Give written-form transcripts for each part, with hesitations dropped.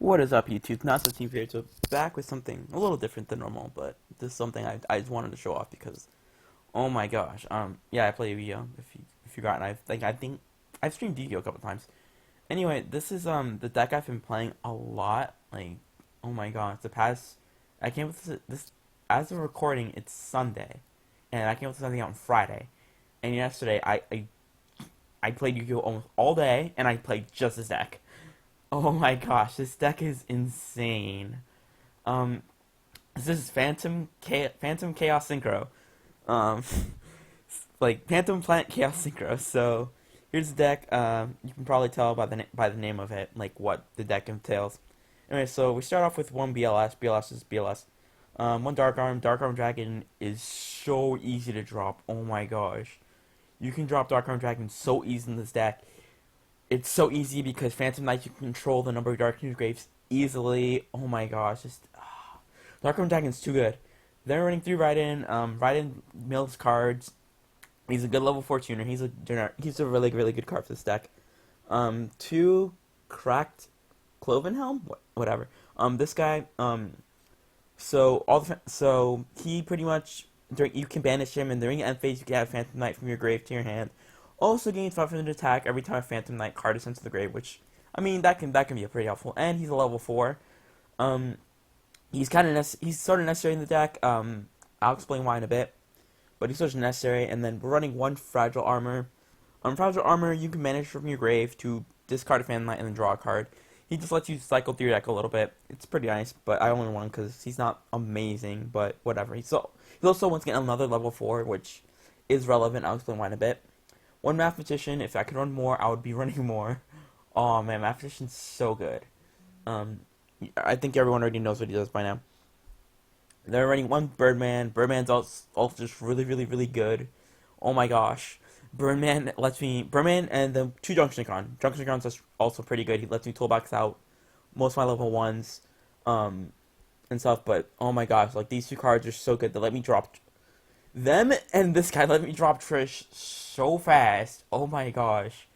What is up, YouTube? Not so Team here, so back with something a little different than normal, but this is something I just wanted to show off because, oh my gosh, yeah, I play Yu-Gi-Oh! If you got, I think I've streamed Yu-Gi-Oh! A couple times. Anyway, this is the deck I've been playing a lot. Like, oh my gosh, I came with this as of recording. It's Sunday, and I came with something out on Friday, and yesterday I played Yu-Gi-Oh! Almost all day, and I played just this deck. Oh my gosh, this deck is insane. Um, this is Phantom Chaos Synchro. Um, like Phantom Planet Chaos Synchro. So here's the deck. You can probably tell by the name of it, like what the deck entails. Anyway, so we start off with one BLS. BLS is BLS. One Dark Arm. Dark Arm Dragon is so easy to drop. Oh my gosh, you can drop Dark Arm Dragon so easy in this deck. It's so easy because Phantom Knight, you can control the number of Dark News Graves easily. Oh my gosh, Dark Arm Dragon's too good. Then running through Raiden mills cards. He's a good level 4 tuner. He's a really good card for this deck. Two cracked Cloven Helm, whatever. This guy. So he pretty much you can banish him, and during end phase you can have Phantom Knight from your grave to your hand. Also gains 500 attack every time a Phantom Knight card is sent to the grave, which, I mean, that can be a pretty helpful. And he's a level 4. He's he's sort of necessary in the deck. I'll explain why in a bit, but he's sort of necessary. And then we're running one Fragile Armor. Fragile Armor you can manage from your grave to discard a Phantom Knight and then draw a card. He just lets you cycle through your deck a little bit. It's pretty nice, but I only want because he's not amazing, but whatever. He's also once again another level 4, which is relevant. I'll explain why in a bit. One Mathematician. If I could run more, I would be running more. Oh man, Mathematician's so good. I think everyone already knows what he does by now. They're running one Birdman. Birdman's also just really good. Oh my gosh. Birdman and the two Junction Synchron. Junction Synchron's also pretty good. He lets me toolbox out most of my level 1s, and stuff, but oh my gosh, like these two cards are so good. They let me drop them, and this guy let me drop Trish so fast. Oh my gosh.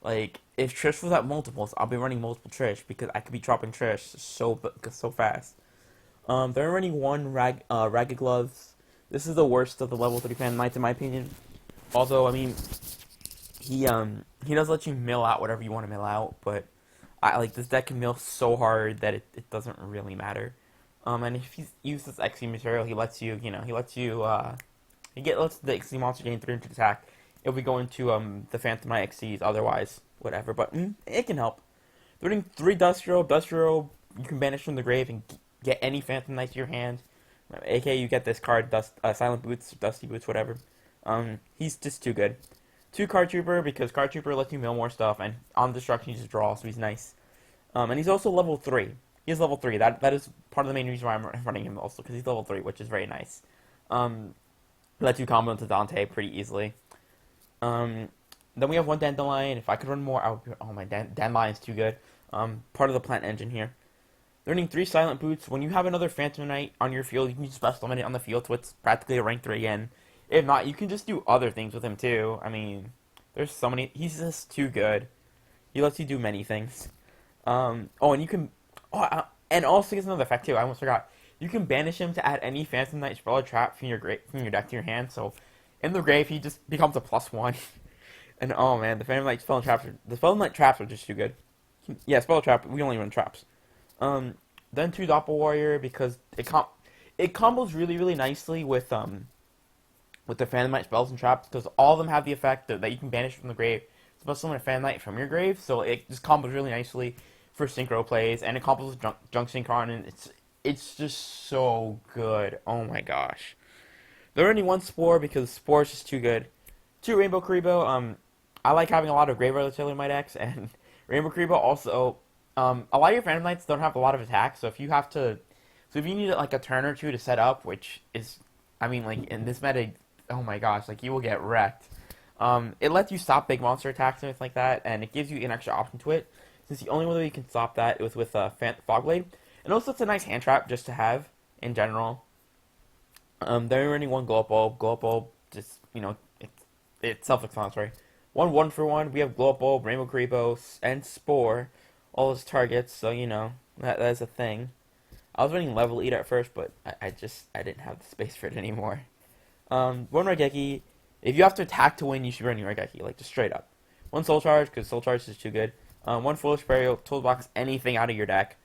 Like, if Trish was at multiples, I'll be running multiple Trish because I could be dropping Trish so fast. They're running one Ragged Gloves. This is the worst of the level 3 Phantom Knights in my opinion. Although, I mean, he does let you mill out whatever you want to mill out, but this deck can mill so hard that it doesn't really matter. And if he uses XC material, he lets you lets the XC monster gain 300 attack. It'll be going to the Phantom Knight XCs, otherwise, whatever, but it can help. They're doing 3 Dust Robe. Dust Robe, you can banish from the grave and get any Phantom Knight to your hand. AKA, you get this card, Silent Boots, Dusty Boots, whatever. He's just too good. 2 Card Trooper, because Card Trooper lets you mill more stuff, and on destruction you just draw, so he's nice. And he's also level 3. He's level 3. That is part of the main reason why I'm running him also, because he's level 3, which is very nice. Lets you combo into Dante pretty easily. Then we have one Dandelion. If I could run more, I would be, oh my, Dandelion's too good. Part of the plant engine here. They're running 3 Silent Boots. When you have another Phantom Knight on your field, you can just special summon it on the field, so it's practically a rank 3 again. If not, you can just do other things with him too. I mean, there's so many. He's just too good. He lets you do many things. And you can. And also he has another effect too. I almost forgot. You can banish him to add any Phantom Knight spell or trap from your deck to your hand. So, in the grave, he just becomes a +1. And oh man, the Phantom Knight spell and traps are just too good. Yeah, spell trap. We only run traps. Then 2 Doppel Warrior because it combos really nicely with the Phantom Knight spells and traps, because all of them have the effect that you can banish from the grave, especially summon a Phantom Knight from your grave, so it just combos really nicely for Synchro plays, and it combos with Junction Synchron, and it's just so good. Oh my gosh. They're running 1 Spore because Spore is just too good. 2 Rainbow Karibo. I like having a lot of Graveyard Artillery in my decks, and Rainbow Karibo also, a lot of your Phantom Knights don't have a lot of attack, so if you need like a turn or two to set up, which is, I mean, like in this meta, oh my gosh, like you will get wrecked. It lets you stop big monster attacks and things like that, and it gives you an extra option to it, since the only way you can stop that is with Fogblade. And also it's a nice hand trap just to have in general. They're running 1 Glow Up Bulb. Glow Up Bulb, just, it's self-explanatory. 1 for 1, we have Glow Up Bulb, Rainbow Karibo, and Spore, all those targets, so That is a thing. I was running level 8 at first, but I didn't have the space for it anymore. One Raigeki. If you have to attack to win, you should run your Raigeki, like just straight up. One Soul Charge, because Soul Charge is too good. One Foolish Burial, toolbox anything out of your deck.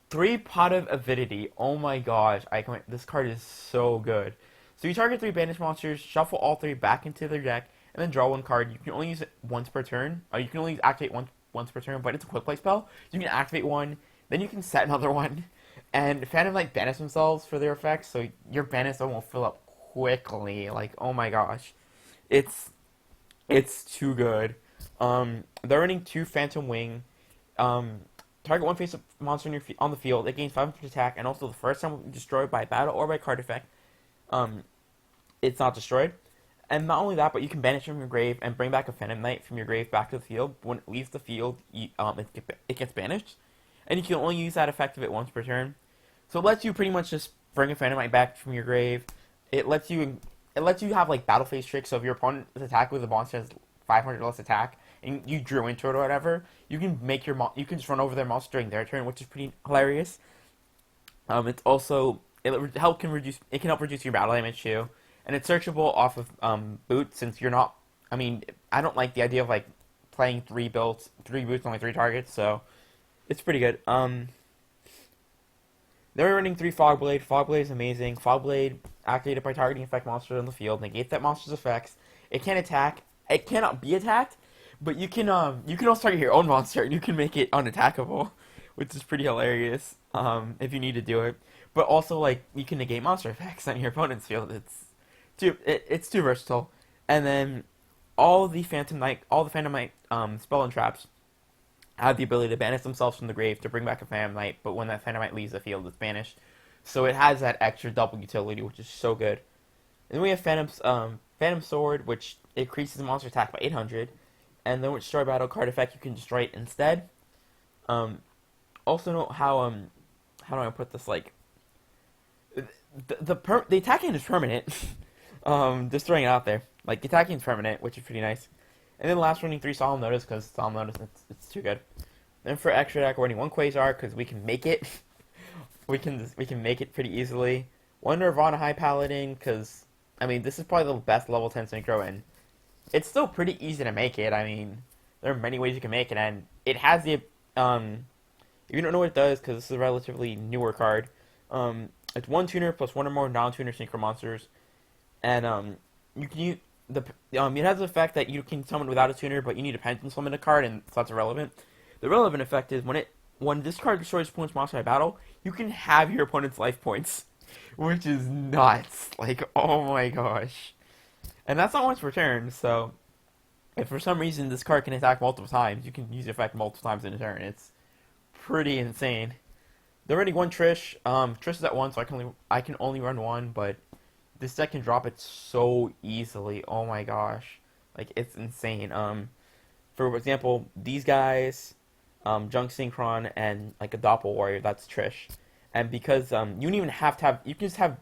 Three Pot of Avidity. Oh my gosh, this card is so good. So you target three banished monsters, shuffle all three back into their deck, and then draw one card. You can only use it once per turn. You can only activate once per turn, but it's a quick play spell. You can activate one, then you can set another one, and Phantom Knight banish themselves for their effects, so your banish zone will fill up quickly. Like, oh my gosh, it's it's too good. They're running two Phantom Wing. Target one face monster on the field. It gains 500 attack, and also the first time destroyed by battle or by card effect, um, it's not destroyed. And not only that, but you can banish from your grave and bring back a Phantom Knight from your grave back to the field. When it leaves the field, it gets banished, and you can only use that effect of it once per turn. So it lets you pretty much just bring a Phantom Knight back from your grave. It lets you have like battle phase tricks. So if your opponent's attack with a monster has 500 less attack, and you drew into it or whatever, you can you can just run over their monster during their turn, which is pretty hilarious. It's also it can help reduce your battle damage too, and it's searchable off of boot since you're not. I mean, I don't like the idea of like playing three boots, only three targets, so it's pretty good. They're running three Fogblade. Fogblade is amazing. Fogblade activated by targeting effect monster on the field. Negate that monster's effects. It can attack. It cannot be attacked, but you can also target your own monster and you can make it unattackable, which is pretty hilarious. If you need to do it, but also like you can negate monster effects on your opponent's field. It's too versatile. And then all the Phantom Knight spell and traps have the ability to banish themselves from the grave to bring back a Phantom Knight, but when that Phantom Knight leaves the field, it's banished. So it has that extra double utility, which is so good. And then we have Phantom Sword, which increases the monster attack by 800, and then with Destroy Battle card effect, you can destroy it instead. Also note how do I put this, like the attacking is permanent. Just throwing it out there, like the attacking is permanent, which is pretty nice. And then last running three Solemn Notice because Solemn Notice it's too good. Then for extra deck, we're running one Quasar because we can make it. we can make it pretty easily. One Nirvana High Paladin because I mean this is probably the best level 10 synchro, and it's still pretty easy to make it. I mean there are many ways you can make it, and it has the if you don't know what it does because this is a relatively newer card. It's one tuner plus one or more non-tuner synchro monsters, and you can use it has the effect that you can summon without a tuner, but you need a Pendulum summon a card, and so that's irrelevant. The relevant effect is when this card destroys opponent's monster by battle, you can have your opponent's life points, which is nuts. Like, oh my gosh. And that's not once per turn, so if for some reason this card can attack multiple times, you can use the effect multiple times in a turn. It's pretty insane. They're running one Trish. Trish is at one, so I can only run one, but this deck can drop it so easily. Oh my gosh. Like, it's insane. For example, these guys, Junk Synchron and like a Doppel Warrior, that's Trish. And because you don't even have to have you just have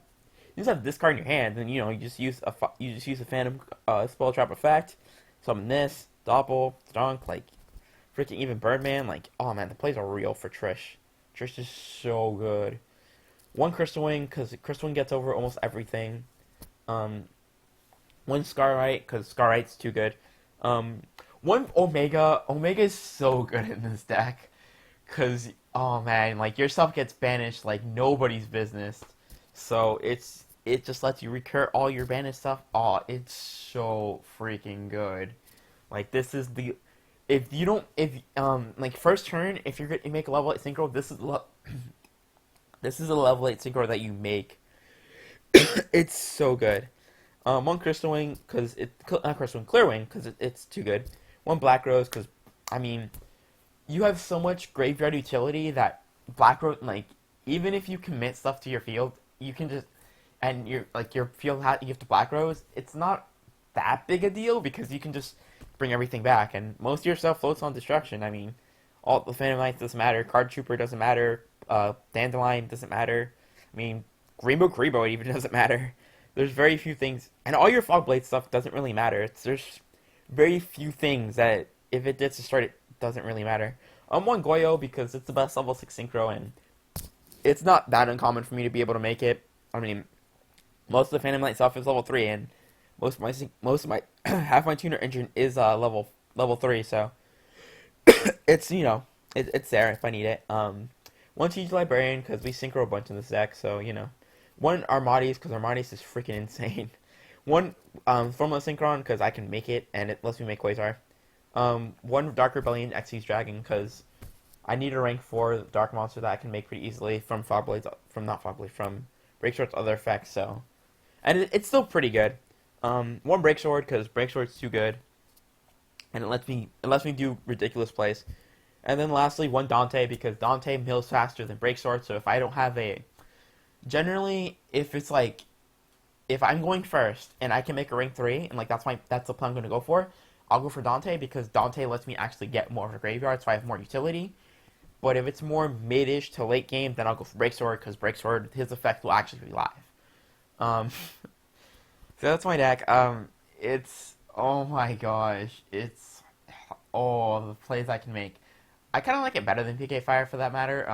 this card in your hand, and you just use a Phantom spell trap effect, summon this, Doppel, Dunk, like freaking even Birdman, like oh man, the plays are real for Trish. Trish is so good. One Crystal Wing, because Crystal Wing gets over almost everything. One Scarite, because Scarite's too good. One Omega. Omega is so good in this deck. Because, oh man, like, your stuff gets banished like nobody's business. So, it just lets you recur all your banished stuff. Oh, it's so freaking good. Like, this is the... like, first turn, if you're going to make a level 8 synchro, this is a level 8 synchro that you make. It's so good. One Crystal Wing, because not Crystal Wing, Clear Wing, because it's too good. One Black Rose, because, I mean, you have so much graveyard utility that Black Rose, like, even if you commit stuff to your field, you can just, and your field you have to Black Rose, it's not that big a deal, because you can just bring everything back, and most of your stuff floats on destruction. I mean, all the Phantom Knights doesn't matter, Card Trooper doesn't matter, Dandelion doesn't matter, I mean, Rainbow Grebo it even doesn't matter. There's very few things, and all your Fogblade stuff doesn't really matter. There's very few things that if it gets destroyed, it doesn't really matter. One Goyo because it's the best level 6 synchro, and it's not that uncommon for me to be able to make it. I mean, most of the Phantom Knight stuff is level 3, and most of my half my tuner engine is level 3, so it's it's there if I need it. One Siege Librarian because we synchro a bunch in this deck, so one Armades because Armades is freaking insane. One Formula Synchron because I can make it and it lets me make Quasar. One Dark Rebellion Xyz Dragon because I need a rank 4 Dark Monster that I can make pretty easily from from Breakshort's other effects. So, and it's still pretty good. One Break Sword because Break Sword's too good, and it lets me do ridiculous plays. And then lastly, one Dante because Dante mills faster than Break Sword. So if I don't have generally if it's like if I'm going first and I can make a rank 3 and like that's the plan I'm going to go for, I'll go for Dante because Dante lets me actually get more of a graveyard, so I have more utility. But if it's more mid-ish to late game, then I'll go for Break Sword because Break Sword, his effect will actually be live. Um, so that's my deck. It's oh my gosh, it's all the plays I can make. I kind of like it better than PK Fire for that matter.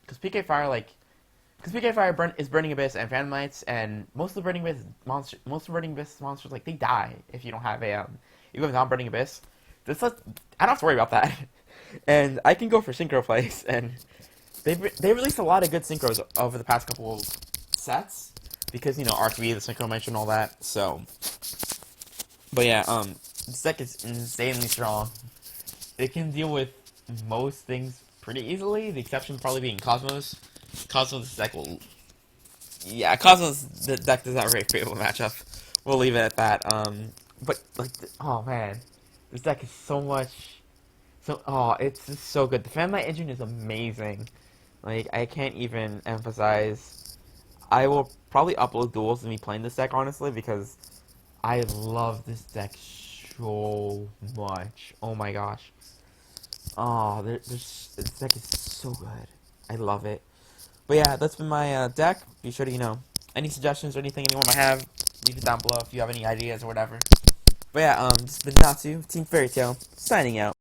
Because PK Fire is Burning Abyss and Phantom Knights, and most of the Burning Abyss monsters like they die if you don't have you have non-Burning Abyss. I don't have to worry about that. And I can go for synchro plays, and they released a lot of good synchros over the past couple of sets because RTB, the synchro mentioned all that. So, but yeah, this deck is insanely strong. It can deal with most things pretty easily. The exception probably being Cosmos. Cosmos deck will, yeah, Cosmos the deck does not very favorable matchup. We'll leave it at that. But like, oh man, this deck is so much. So, it's just so good. The Phantom Knight engine is amazing. Like, I can't even emphasize. I will probably upload duels of me playing this deck, honestly, because I love this deck so much. Oh my gosh. Oh, this deck is so good. I love it. But yeah, that's been my deck. Be sure to, any suggestions or anything anyone might have, leave it down below if you have any ideas or whatever. But yeah, this has been Natsu, Team Fairy Tail, signing out.